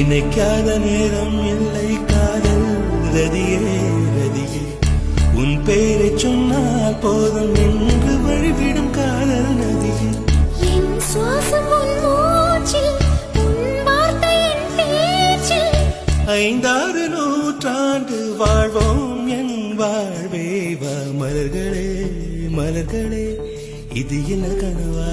நினைக்காத நேரம் இல்லை காதல் ரதியே ரதியே உன் பேரை சொன்னால் போதும் என்று வழிவிடும் காதல் நதியே என் சுவாசம் உன் மூச்சில் உன் வார்த்தை என் பேச்சில் 5-6 நூற்றாண்டு வாழ்வோம் என் வாழ்வே வா மலர்களே மலர்களே இது என்ன கனவா